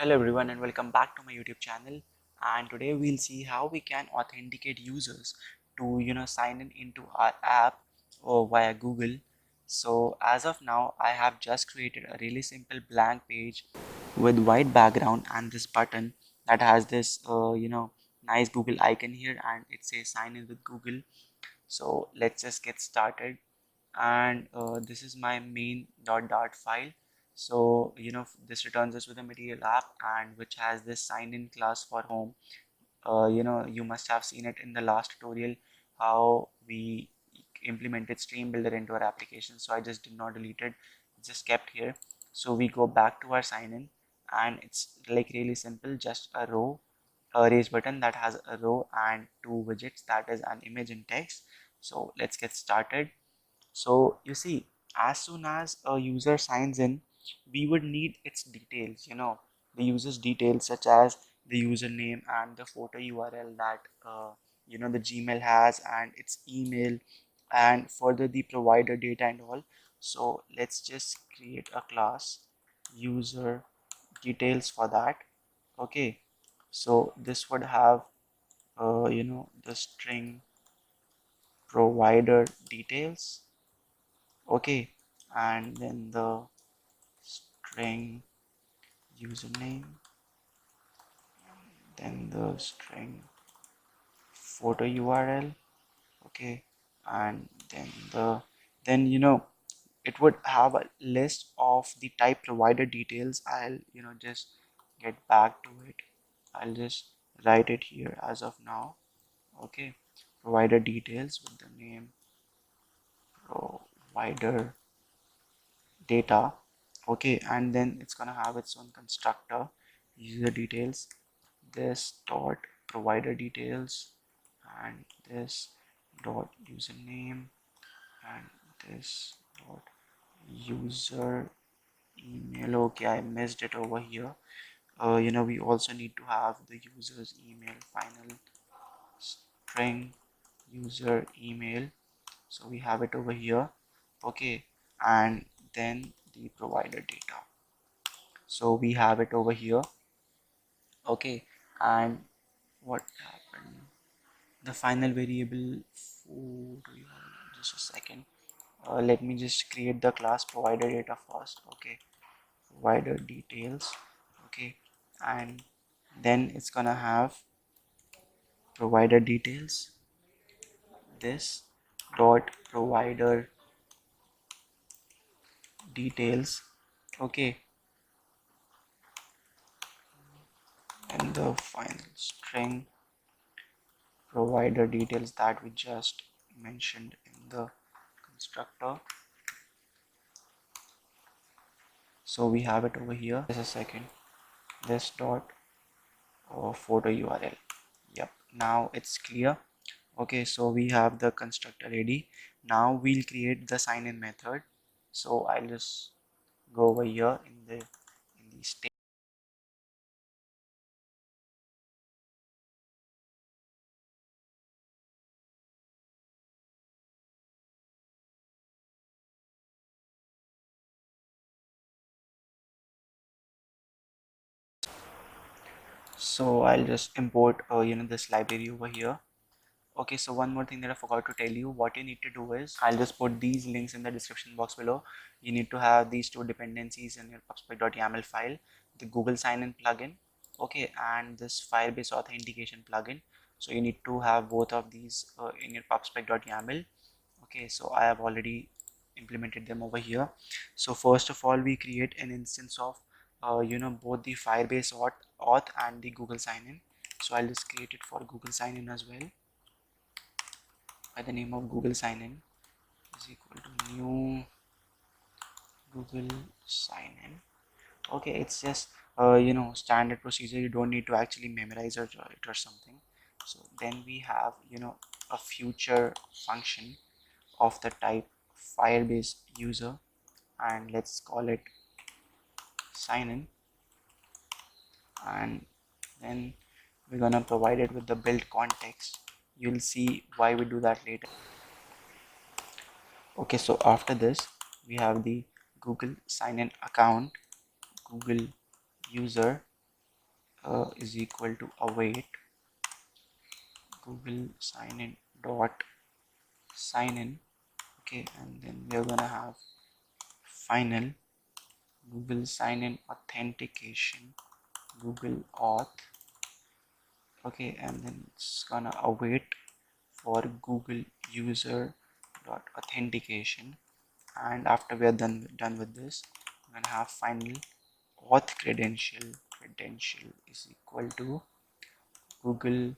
Hello everyone and welcome back to my YouTube channel, and today we'll see how we can authenticate users to sign in into our app or via Google. So as of now I have just created a really simple blank page with white background and this button that has this nice Google icon here, and it says sign in with Google. So let's just get started. And this is my main dot file. So this returns us with a material app and which has this sign in class for home. You must have seen it in the last tutorial how we implemented stream builder into our application, so I just did not delete it, just kept here. So we go back to our sign in, and it's like really simple, just a row, a raise button that has a row and two widgets, that is an image and text. So let's get started. So you see, as soon as a user signs in, we would need its details, the user's details, such as the username and the photo URL that the Gmail has, and its email, and further the provider data and all. So let's just create a class user details for that. Okay, so this would have the string provider details. Okay, and then the string username, then the string photo URL. Okay, and then it would have a list of the type provider details. I'll just get back to it. I'll just write it here as of now. Okay, provider details with the name provider data. Okay, and then it's gonna have its own constructor, user details, this dot provider details, and this dot username, and this dot user email. Okay, I missed it over here. We also need to have the user's email, final string user email. So we have it over here. Okay, and then the provider data, so we have it over here. Okay, and what happened, the final variable for, just a second, let me just create the class provider data first. Okay, provider details. Okay, and then it's gonna have provider details, this dot provider details. Okay, and the final string provider details that we just mentioned in the constructor. So we have it over here. Just a second, this dot photo URL. Yep, now it's clear. Okay, so we have the constructor ready. Now we'll create the sign in method. So I'll just go over here in the state. So I'll just import this library over here. Okay, so one more thing that I forgot to tell you, what you need to do is, I'll just put these links in the description box below. You need to have these two dependencies in your pubspec.yaml file, the Google sign-in plugin, okay, and this Firebase authentication plugin. So you need to have both of these in your pubspec.yaml. Okay, so I have already implemented them over here. So first of all, we create an instance of both the Firebase auth and the Google sign-in. So I'll just create it for Google sign-in as well, by the name of Google sign-in is equal to new Google sign-in. Okay, it's just standard procedure. You don't need to actually memorize it or something. So then we have a future function of the type Firebase user, and let's call it sign in, and then we're gonna provide it with the build context. You'll see why we do that later. Okay, so after this we have the Google sign in account, Google user, is equal to await Google sign in dot sign in. Okay, and then we're gonna have final Google sign in authentication Google auth. Okay, and then it's gonna await for Google user dot authentication. And after we are done with this, we're gonna have final auth credential is equal to Google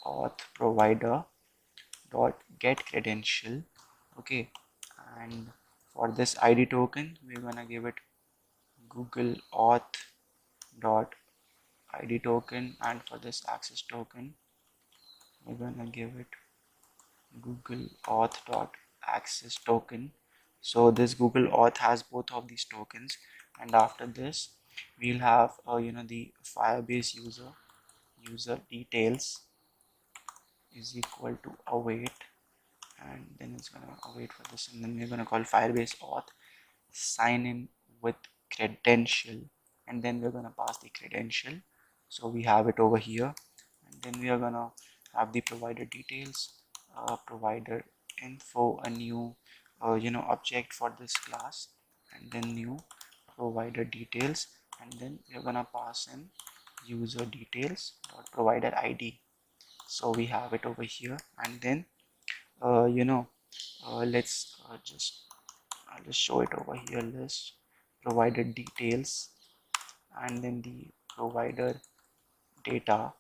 auth provider dot get credential. Okay, and for this ID token we're gonna give it Google auth dot ID token, and for this access token we're gonna give it Google auth dot access token. So this Google auth has both of these tokens, and after this we'll have the Firebase user details is equal to await, and then it's gonna await for this, and then we're gonna call Firebase auth sign in with credential, and then we're gonna pass the credential. So we have it over here, and then we are gonna have the provider details, provider info, a new object for this class, and then new provider details, and then we're gonna pass in user details dot provider ID. So we have it over here, and then let's I'll just show it over here. List provider details, and then the provider data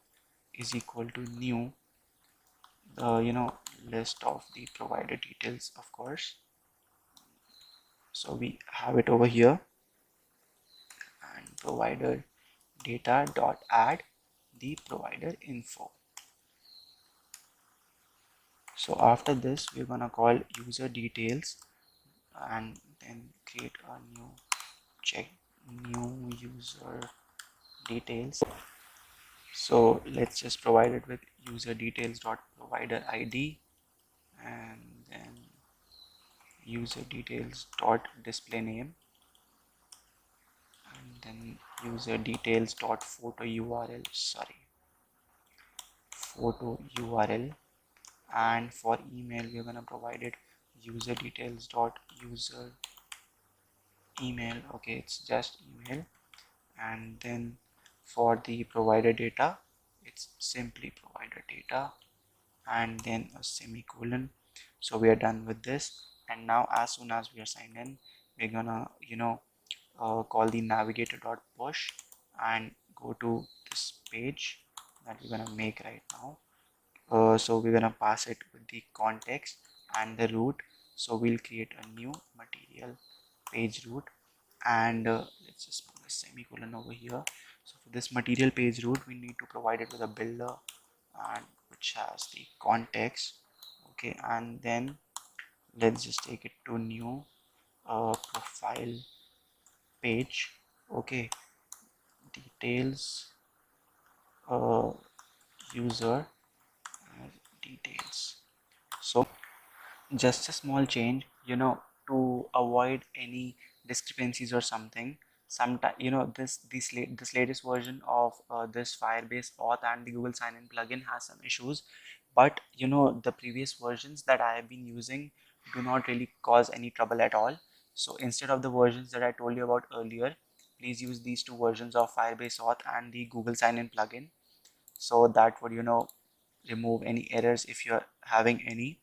is equal to new list of the provider details, of course. So we have it over here, and provider data dot add the provider info. So after this we're gonna call user details, and then create a new user details. So let's just provide it with user details dot provider ID, and then user details dot display name, and then user details dot photo URL. And for email we're gonna provide it user details dot user email. Okay, it's just email. And then for the provider data, it's simply provider data, and then a semicolon. So we are done with this, and now as soon as we are signed in, we're gonna call the navigator dot push and go to this page that we're gonna make right now. So we're gonna pass it with the context and the root. So we'll create a new material page root, and let's just put a semicolon over here. So for this material page root we need to provide it with a builder, and which has the context. Okay, and then let's just take it to new profile page. Okay, details, uh, user details. So just a small change, to avoid any discrepancies or something. Sometimes this latest version of this Firebase auth and the Google sign in plugin has some issues, but the previous versions that I have been using do not really cause any trouble at all. So instead of the versions that I told you about earlier, please use these two versions of Firebase auth and the Google sign in plugin, so that would remove any errors if you're having any.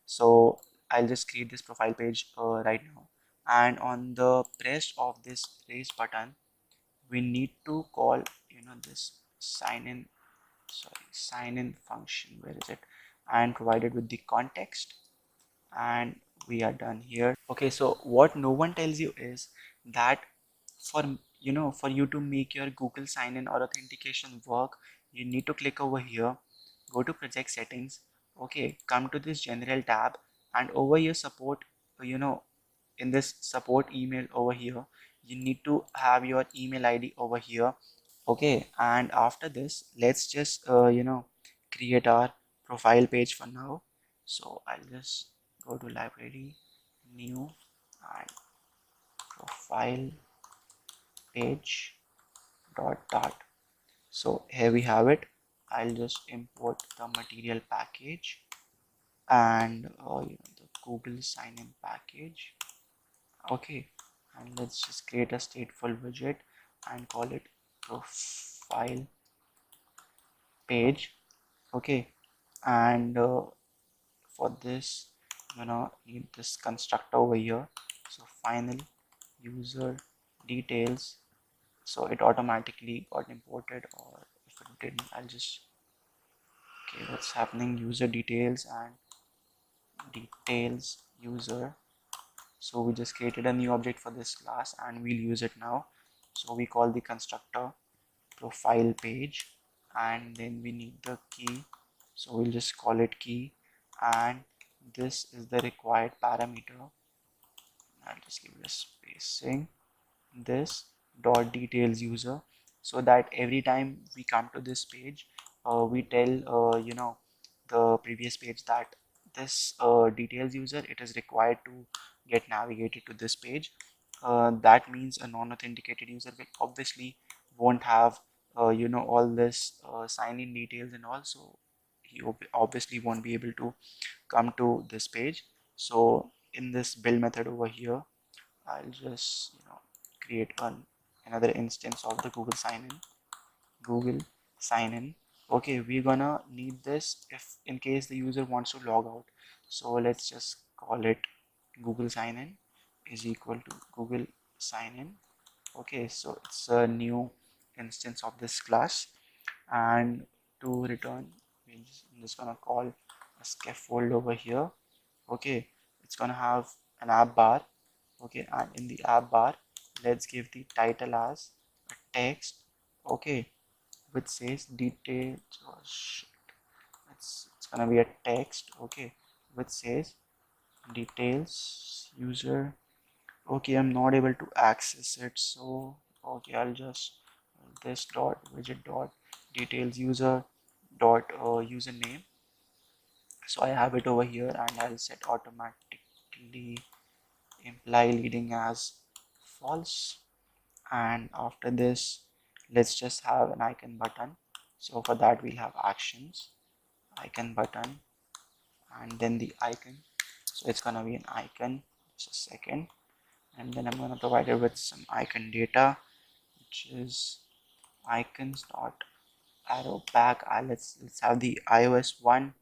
So I'll just create this profile page right now, and on the press of this raise button we need to call this sign in function. Where is it? And provide it with the context, and we are done here. Okay, so what no one tells you is that for for you to make your Google sign in or authentication work, you need to click over here, go to project settings. Okay, come to this general tab, and over your support, in this support email over here, you need to have your email ID over here. Okay, and after this let's just create our profile page for now. So I'll just go to library, new, and profile page dot dart. So here we have it. I'll just import the material package and the Google sign in package. Okay, and let's just create a stateful widget and call it profile page. Okay, and for this I'm gonna need this constructor over here. So final user details, so it automatically got imported, or if it didn't, I'll just, okay, what's happening, user details and details user. So we just created a new object for this class and we'll use it now. So we call the constructor profile page, and then we need the key, so we'll just call it key, and this is the required parameter. I'll just give it a spacing, this dot details user, so that every time we come to this page, we tell the previous page that this details user, it is required to get navigated to this page. That means a non-authenticated user will obviously won't have all this sign-in details, and also he obviously won't be able to come to this page. So in this build method over here, I'll just create another instance of the Google sign in. Google sign in. Okay, we're gonna need this if in case the user wants to log out. So let's just call it Google sign in is equal to Google sign in. Okay, so it's a new instance of this class, and to return, I'm just gonna call a scaffold over here. Okay, it's gonna have an app bar. Okay, and in the app bar, let's give the title as a text. Okay, which says details. Oh shit, it's gonna be a text. Okay, which says details user. Okay, I'm not able to access it, so okay, I'll just this dot widget dot details user dot username. So I have it over here, and I'll set automatically imply leading as false. And after this, let's just have an icon button. So for that, we'll have actions, icon button, and then the icon. So it's gonna be an icon. Just a second, and then I'm gonna provide it with some icon data, which is icons dot arrow back. Let's have the iOS one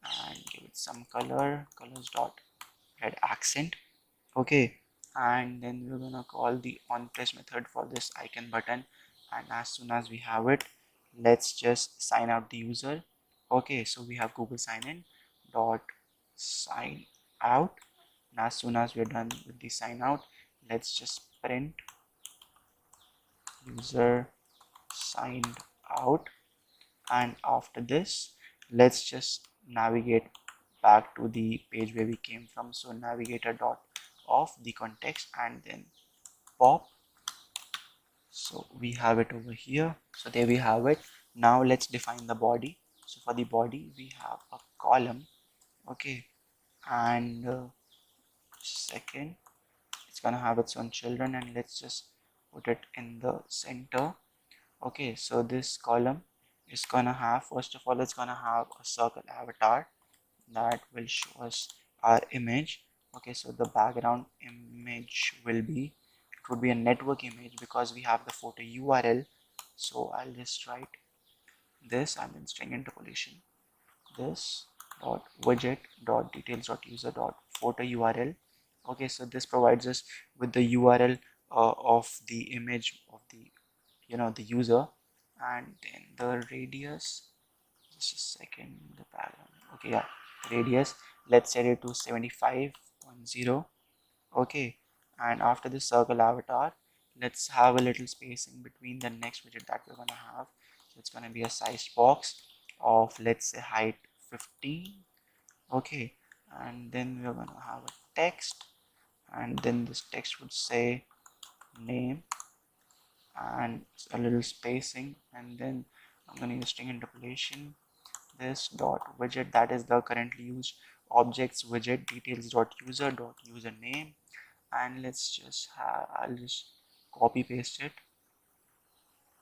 and give it some colors dot red accent. Okay, and then we're gonna call the onPress method for this icon button, and as soon as we have it, let's just sign out the user. Okay, so we have Google sign in dot sign out, and as soon as we're done with the sign out, let's just print user signed out. And after this, let's just navigate back to the page where we came from. So navigator dot of the context and then pop. So we have it over here. So there we have it. Now let's define the body. So for the body, we have a column. Okay, and second, it's gonna have its own children, and let's just put it in the center. Okay, so this column is gonna have, first of all, it's gonna have a circle avatar that will show us our image. Okay, so the background image would be a network image because we have the photo URL. So I'll just write this and then string interpolation this dot widget dot details dot user dot photo URL. Okay, so this provides us with the URL of the image of the the user, and then the radius, just a second, the background, okay, yeah, radius, let's set it to 75.0. Okay, and after the circle avatar, let's have a little spacing between the next widget that we're gonna have. So it's gonna be a size box of, let's say, height 15. Okay, and then we're gonna have a text, and then this text would say name and a little spacing, and then I'm gonna use string interpolation this dot widget, that is the currently used objects widget details dot username, and let's just have, I'll just copy paste it.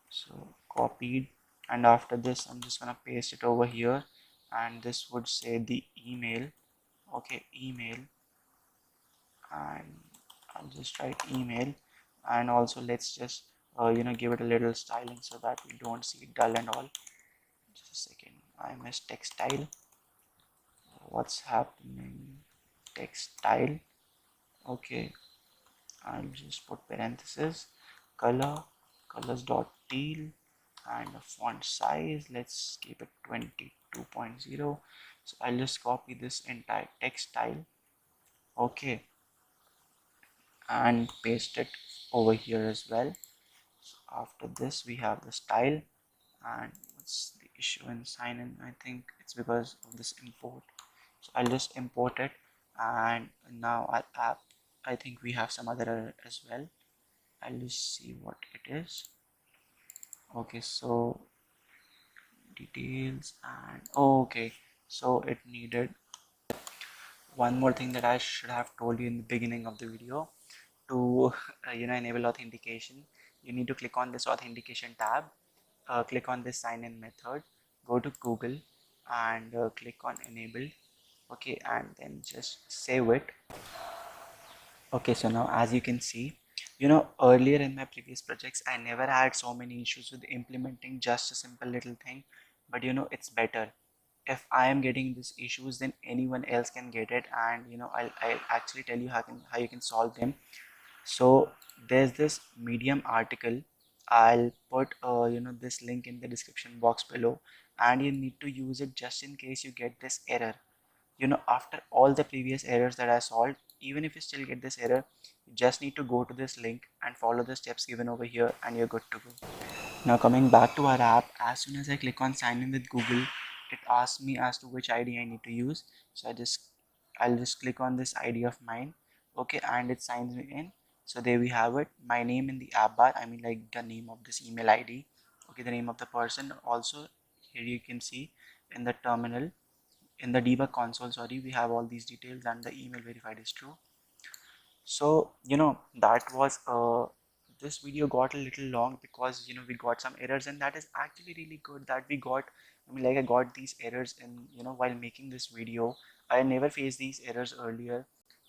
So copied, and after this I'm just gonna paste it over here, and this would say the email. Okay, email, and I'll just write email, and also let's just give it a little styling so that we don't see it dull and all. Just a second, I missed textile. What's happening? Textile. Okay, I'll just put parenthesis, color, colors dot teal, and the font size, let's keep it 22.0. So I'll just copy this entire text style. Okay, and paste it over here as well. So after this we have the style, and what's the issue in sign in? I think it's because of this import. So I'll just import it, and now our app, I think we have some other error as well. I'll just see what it is. Okay, so details, and okay, so it needed one more thing that I should have told you in the beginning of the video. To enable authentication, you need to click on this authentication tab, click on this sign in method, go to Google, and click on enable. Okay, and then just save it. Okay, so now as you can see, earlier in my previous projects I never had so many issues with implementing just a simple little thing, but it's better. If I am getting these issues, then anyone else can get it, and I'll actually tell you how you can solve them. So there's this Medium article. I'll put this link in the description box below, and you need to use it just in case you get this error. After all the previous errors that I solved, even if you still get this error, you just need to go to this link and follow the steps given over here, and you're good to go. Now coming back to our app, as soon as I click on sign in with Google, it asks me as to which ID I need to use. So I'll just click on this ID of mine. Okay, and it signs me in. So there we have it, my name in the app bar, I mean like the name of this email ID. Okay, the name of the person. Also here you can see in the terminal, in the debug console, sorry, we have all these details, and the email verified is true. So that was this video got a little long because we got some errors, and that is actually really good that we got. I mean, like, I got these errors in while making this video. I never faced these errors earlier,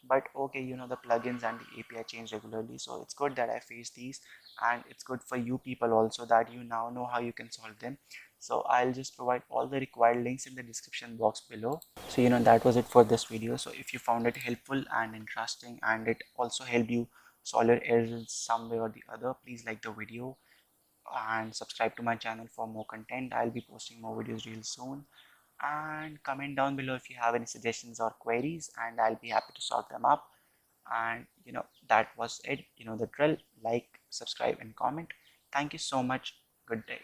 but okay, the plugins and the API change regularly, so it's good that I faced these, and it's good for you people also that you now know how you can solve them. So I'll just provide all the required links in the description box below. So that was it for this video. So if you found it helpful and interesting, and it also helped you solve your errors in some way or the other, please like the video and subscribe to my channel for more content. I'll be posting more videos real soon, and comment down below if you have any suggestions or queries, and I'll be happy to solve them up. And that was it. The drill. Like, subscribe, and comment. Thank you so much. Good day.